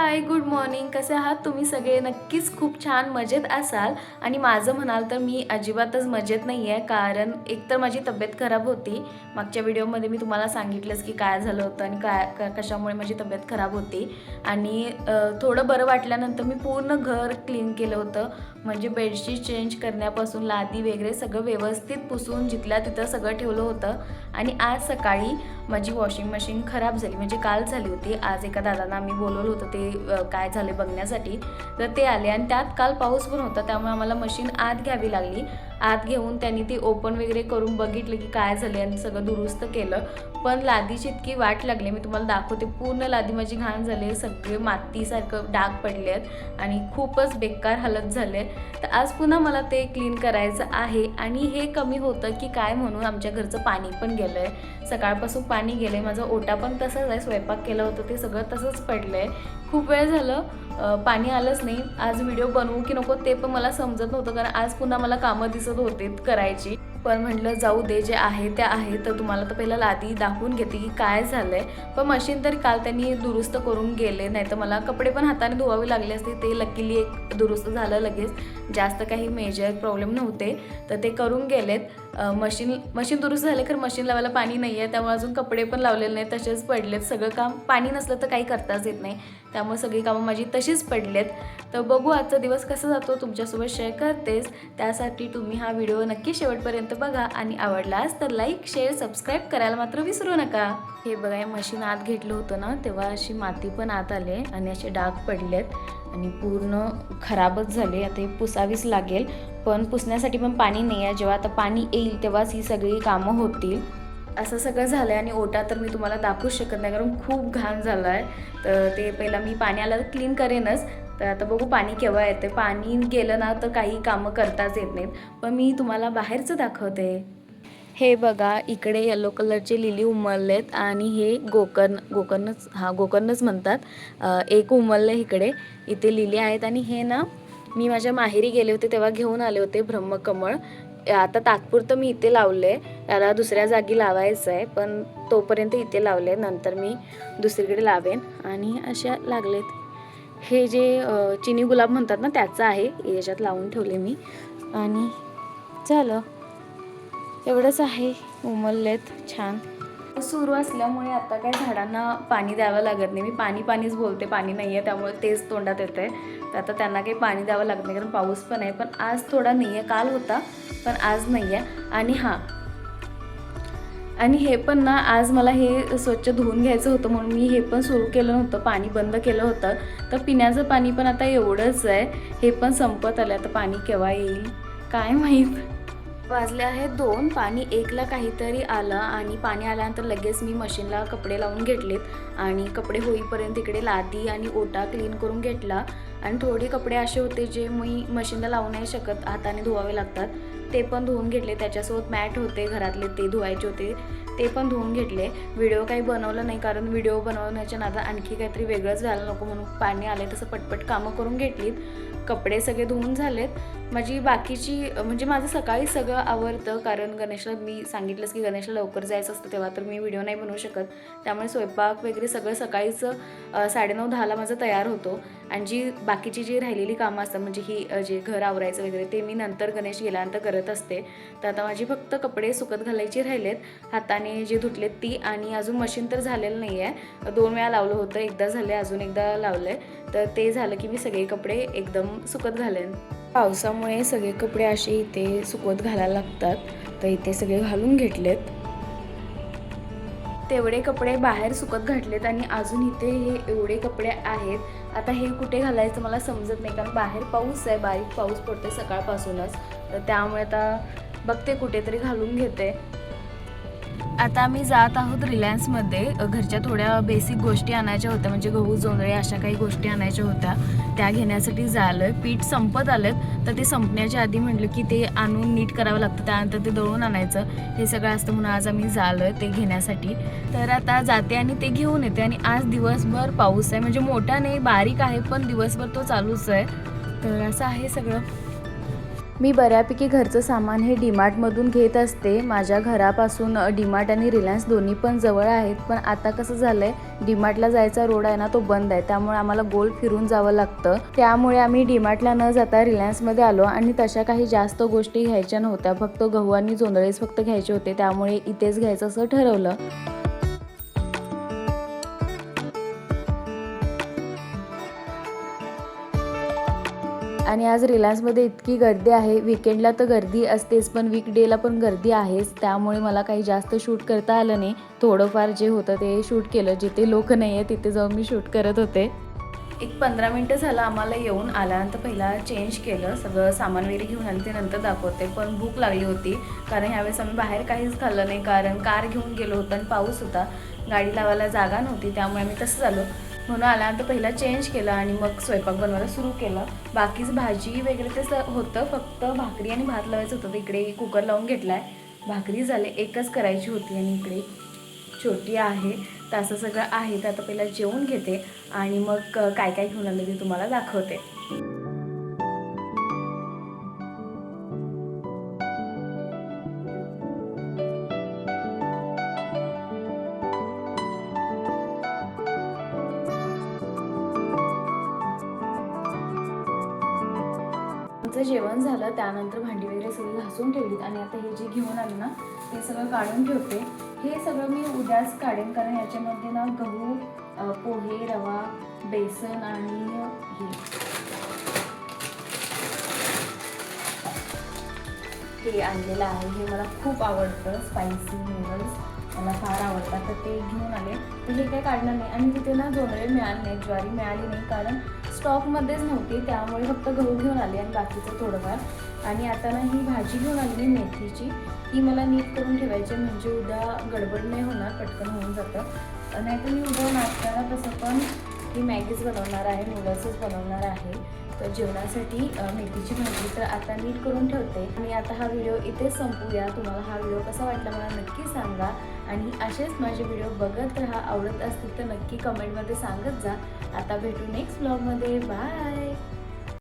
हाय, good morning. कसे आहात तुम्ही सगळे? नक्कीच खूप छान मजेत असाल. आणि माझं म्हणाल तर मी अजिबातच मजेत नाही आहे, कारण एकतर माझी तब्येत खराब होती. मागच्या व्हिडिओमध्ये मी तुम्हाला सांगितलंच की काय झालं होतं आणि कशामुळे माझी तब्येत खराब होती. आणि थोडं बरं वाटल्यानंतर मी पूर्ण घर क्लीन केलं होतं. म्हणजे बेडशीट चेंज करण्यापासून लादी वगैरे सगळं व्यवस्थित पुसून जिथल्या तिथं सगळं ठेवलं होतं. आणि आज सकाळी माझी वॉशिंग मशीन खराब झाली, म्हणजे काल झाली होती. आज एका दादांना आम्ही बोलवलं होतं ते काय झाले बघण्यासाठी, तर ते आले. आणि त्यात काल पाऊस पण होता, त्यामुळे आम्हाला मशीन आत घ्यावी लागली. आत घेऊन त्यांनी ती ओपन वगैरे करून बघितलं की काय झाले आणि सगळं दुरुस्त केलं. पण लादीची इतकी वाट लागली, मी तुम्हाला दाखवते. पूर्ण लादी माझी घाण झाली, सगळे मातीसारखं डाग पडले आहेत आणि खूपच बेकार हालत झाले. तर आज पुन्हा मला ते क्लीन करायचं आहे. आणि हे कमी होतं की काय म्हणून आमच्या घरचं पाणी पण गेलं आहे, सकाळपासून पाणी गेलं आहे. माझा ओटा पण तसाच आहे, स्वयंपाक केलं होतं ते सगळं तसंच पडलं आहे. खूप वेळ झालं पाणी आलंच नाही. आज व्हिडिओ बनवू की नको ते पण मला समजत नव्हतं, कारण आज पुन्हा मला कामं दिसत होते करायची. पण म्हटलं जाऊ दे, जे आहे ते आहे. तर तुम्हाला तर पहिला लादी दाखवून घेते की काय झालं आहे. पण मशीन तरी काल त्यांनी दुरुस्त करून गेले, नाही तर मला कपडे पण हाताने धुवावे लागले असते. ते लकीली एक दुरुस्त झालं लगेच, जास्त काही मेजर प्रॉब्लेम नव्हते, तर ते करून गेलेत. मशीन दुरुस्त झाले, खरं मशीन लावायला पाणी नाही आहे, त्यामुळे अजून कपडे पण लावलेले नाही, तसेच पडलेत. सगळं काम पाणी नसलं तर काही करताच येत नाही, त्यामुळे सगळी कामं माझी तशीच पडलेत. तर बघू आजचा दिवस कसा जातो, तुमच्यासोबत शेअर करतेच. त्यासाठी तुम्ही हा व्हिडिओ नक्की शेवटपर्यंत बघा आणि आवडलास तर लाईक, शेअर, सबस्क्राईब करायला मात्र विसरू नका. हे बघा, हे मशीन आत घेतलं होतं ना, तेव्हा अशी माती पण आत आले आणि असे डाग पडलेत आणि पूर्ण खराबच झाले. आता हे पुसावीच लागेल, पण पुसण्यासाठी पण पाणी नाही आहे. जेव्हा आता पाणी येईल तेव्हाच ही सगळी कामं होतील. असं सगळं झालं आहे. आणि ओटा तर मी तुम्हाला दाखवूच शकत नाही, कारण खूप घाण झालं आहे. तर ते पहिला मी पाणी आलं तर क्लीन करेनच. तर आता बघू पाणी केव्हा येते. पाणी गेलं ना तर काही कामं करताच येत नाहीत. पण मी तुम्हाला बाहेरचं दाखवते. हे बघा, इकडे येलो कलरचे लिली उमललेत आणि हे गोकर्णच म्हणतात. एक उमललं इकडे, इथे लिली आहेत. आणि हे ना, मी माझ्या माहेरी गेले होते तेव्हा घेऊन आले होते ब्रह्मकमळ. आता तात्पुरतं मी इथे लावले, त्याला दुसऱ्या जागी लावायचं आहे, पण तोपर्यंत इथे लावले, नंतर मी दुसरीकडे लावेन. आणि अशा लागलेत. हे जे चिनी गुलाब म्हणतात ना, त्याचं आहे, याच्यात लावून ठेवले मी. आणि झालं, एवढंच आहे. उमललेत छान. सुरू असल्यामुळे आता काय झाडांना पाणी द्यावं लागत नाही. मी पाणीच बोलते, पाणी नाही आहे त्यामुळे तेच तोंडात येतं आहे. तर आता त्यांना काही पाणी द्यावं लागत नाही, कारण पाऊस पण आहे. पण आज थोडा नाही आहे, काल होता पण आज नाही आहे. आणि हे पण ना, आज मला हे स्वच्छ धुवून घ्यायचं होतं, म्हणून मी हे पण सुरू केलं नव्हतं, पाणी बंद केलं होतं. तर पिण्याचं पाणी पण आता एवढंच आहे, हे पण संपत आलं. आता पाणी केव्हा येईल काय माहीत. वाजले आहेत 2, पाणी 1ला काहीतरी आलं. आणि पाणी आल्यानंतर लगेच मी मशीनला कपडे लावून घेतलेत. आणि कपडे होईपर्यंत इकडे लादी आणि ओटा क्लीन करून घेतला. आणि थोडे कपडे असे होते जे मी मशीनला लावू नाही शकत, हाताने धुवावे लागतात, ते पण धुवून घेतले. त्याच्यासोबत मॅट होते घरातले, ते धुवायचे होते, ते पण धुवून घेतले. व्हिडिओ काही बनवलं नाही, कारण व्हिडिओ बनवण्याच्या नादात आणखी काहीतरी वेगळंच झालं नको, म्हणून पाणी आले तसं पटपट कामं करून घेतलीत. कपडे सगळे धुवून झालेत. माझी बाकीची म्हणजे माझं सकाळी सगळं आवरतं, कारण गणेशला मी सांगितलंच की गणेशला लवकर जायचं असतं, तेव्हा तर मी व्हिडिओ नाही बनवू शकत. त्यामुळे स्वयंपाक वगैरे सगळं सकाळीच 9:30-10ला माझं तयार होतो. आणि बाकीची जी राहिलेली कामं असतात, म्हणजे ही जे घर आवरायचं वगैरे, ते मी नंतर गणेश गेल्यानंतर करत असते. तर आता माझी फक्त कपडे सुकत घालायची राहिलेत, हाताने जे धुतलेत ती. आणि अजून मशीन तर झालेलं नाही आहे, 2 वेळा लावलं होतं, एकदा झाले, अजून एकदा लावलं आहे. तर ते झालं की मी सगळे कपडे एकदम सुकत घालेन. पावसामुळे सगळे कपडे असे इथे सुकवत घालायला लागतात, तर इथे सगळे घालून घेतलेत. तेवढे कपडे बाहेर सुकत घातलेत आणि अजून इथे हे एवढे कपडे आहेत. आता हे कुठे घालायचं मला समजत नाही, कारण बाहेर पाऊस आहे, बारीक पाऊस पडते सकाळपासूनच. तर त्यामुळे आता बघते कुठेतरी घालून घेते. आता आम्ही जात आहोत रिलायन्समध्ये. घरच्या थोड्या बेसिक गोष्टी आणायच्या होत्या, म्हणजे गहू, जोंधळे अशा काही गोष्टी आणायच्या होत्या, त्या घेण्यासाठी झालं आहे. पीठ संपत आलेत, तर ते संपण्याच्या आधी म्हटलं की ते आणून नीट करावं लागतं, त्यानंतर ते दळून आणायचं, हे सगळं असतं, म्हणून आज आम्ही झालो आहे ते घेण्यासाठी. तर आता जाते आणि ते घेऊन येते. आणि आज दिवसभर पाऊस आहे, म्हणजे मोठा नाही, बारीक आहे, पण दिवसभर तो चालूच आहे. तर असं आहे सगळं. मी बऱ्यापैकी घरचं सामान हे डीमार्टमधून घेत असते. माझ्या घरापासून डीमार्ट आणि रिलायन्स दोन्ही पण जवळ आहेत, पण आता कसं झालं आहे, डीमार्टला जायचा रोड आहे ना तो बंद आहे, त्यामुळे आम्हाला गोल फिरून जावं लागतं. त्यामुळे आम्ही डीमार्टला न जाता रिलायन्समध्ये आलो आणि तशा काही जास्त गोष्टी घ्यायच्या नव्हत्या, फक्त गहू आणि जोंधळेच फक्त घ्यायचे होते, त्यामुळे इथेच घ्यायचं असं ठरवलं. आणि आज रिलायन्समध्ये इतकी गर्दी आहे. वीकेंडला तर गर्दी असतेच, पण वीकडेला पण गर्दी आहेच, त्यामुळे मला काही जास्त शूट करता आलं नाही. थोडंफार जे होतं ते शूट केलं. जिथे लोक नाही आहे तिथे जाऊन मी शूट करत होते. एक 15 मिनटं झालं आम्हाला येऊन. आल्यानंतर पहिला चेंज केलं, सगळं सामान वगैरे घेऊन आले, ते नंतर दाखवते. पण भूक लागली होती, कारण ह्यावेळेस आम्ही बाहेर काहीच खाल्लं नाही, कारण कार घेऊन गेलो होतो आणि पाऊस होता, गाडी लावायला जागा नव्हती, त्यामुळे आम्ही तसं झालो. म्हणून आल्यानंतर पहिला चेंज केलं आणि मग स्वयंपाक बनवायला सुरू केलं. बाकीच भाजी वगैरे ते होतं, फक्त भाकरी आणि भात लावायचं होतं. इकडे कुकर लावून घेतला आहे, भाकरी झाले, एकच करायची होती आणि इकडे छोटी आहे. तर असं सगळं आहे. तर आता पहिला जेवून घेते आणि मग काय काय घेऊन आलं ते तुम्हाला दाखवते. आमचं जेवण झालं, त्यानंतर भांडी वगैरे सगळी घासून ठेवलीत आणि आता हे जे घेऊन आलं ना ते सगळं काढून ठेवते. हे सगळं मी उद्याच काढेन, कारण याच्यामध्ये ना गहू, पोहे, रवा, बेसन आणि हे आणलेलं आहे. हे मला खूप आवडतं, स्पायसी नूडल्स मला फार आवडतात, तर ते घेऊन आले. तर हे काही काढणार नाही. आणि तिथे ना जोंधळे मिळाले नाही, ज्वारी मिळाली नाही, कारण स्टॉकमध्येच नव्हती, त्यामुळे फक्त गहू घेऊन आले आणि बाकीचं थोडंफार. आणि आता ना ही भाजी घेऊन आली मेथीची, ही मला नीट करून ठेवायची, म्हणजे उद्या गडबड नाही होणार, पटकन होऊन जातं. नाहीतर मी उद्या नाश्त्याला तसं पण ही मॅगीच बनवणार आहे, नूडल्सच बनवणार आहे. तर जेवणासाठी मेथीची भाजी तर आता नीट करून ठेवते. आणि आता हा व्हिडिओ इथेच संपूया. तुम्हाला हा व्हिडिओ कसा वाटला मला नक्की सांगा, आणि असेच माझे व्हिडिओ बघत राहा. आवडत असतील तर नक्की कमेंटमध्ये सांगत जा. आता भेटू नेक्स्ट व्लॉगमध्ये. बाय.